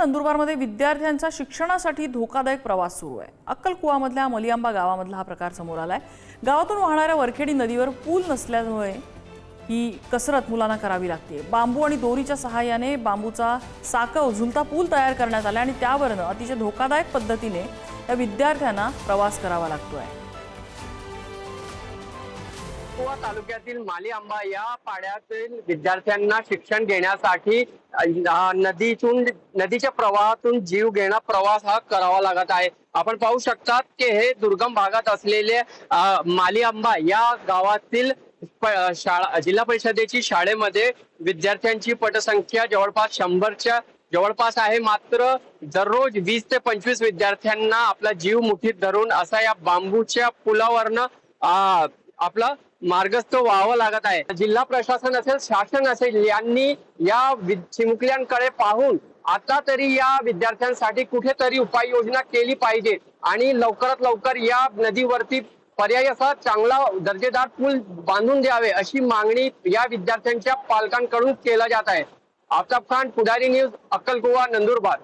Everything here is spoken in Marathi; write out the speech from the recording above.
नंदुरबारमध्ये विद्यार्थ्यांचा शिक्षणासाठी धोकादायक प्रवास सुरू आहे। अक्कलकुवामधल्या मलिआंबा गावामधला हा प्रकार समोर आलाय। गावातून वाहणाऱ्या वरखेडी नदीवर पूल नसल्यामुळे ही कसरत मुलांना करावी लागते। बांबू आणि दोरीच्या सहाय्याने बांबूचा साकव झुलता पूल तयार करण्यात आला आणि त्यावरनं अतिशय धोकादायक पद्धतीने या विद्यार्थ्यांना प्रवास करावा लागतोय। अक्कलकुवा तालुक्यातील मालिआंबा या पाड्यातील विद्यार्थ्यांना शिक्षण घेण्यासाठी नदीच्या प्रवाहातून जीव घेणा प्रवास हा करावा लागत आहे। आपण पाहू शकतात की हे दुर्गम भागात असलेले मालिआंबा या गावातील शाळा जिल्हा परिषदेची शाळेमध्ये विद्यार्थ्यांची पटसंख्या जवळपास 100च्या जवळपास आहे। मात्र दररोज 20 ते 25 विद्यार्थ्यांना आपला जीव मुठीत धरून असा या बांबूच्या पुलावरनं आपला मार्गस्थ व्हावं लागत आहे। जिल्हा प्रशासन असेल, शासन असेल यांनी या चिमुकल्यांकडे पाहून आता तरी या विद्यार्थ्यांसाठी कुठेतरी उपाययोजना केली पाहिजे आणि लवकरात लवकर या नदीवरती पर्याय असा चांगला दर्जेदार पूल बांधून द्यावे अशी मागणी या विद्यार्थ्यांच्या पालकांकडून केला जात आहे। आफ्ताब खान, पुढारी न्यूज, अक्कलकुवा, नंदुरबार।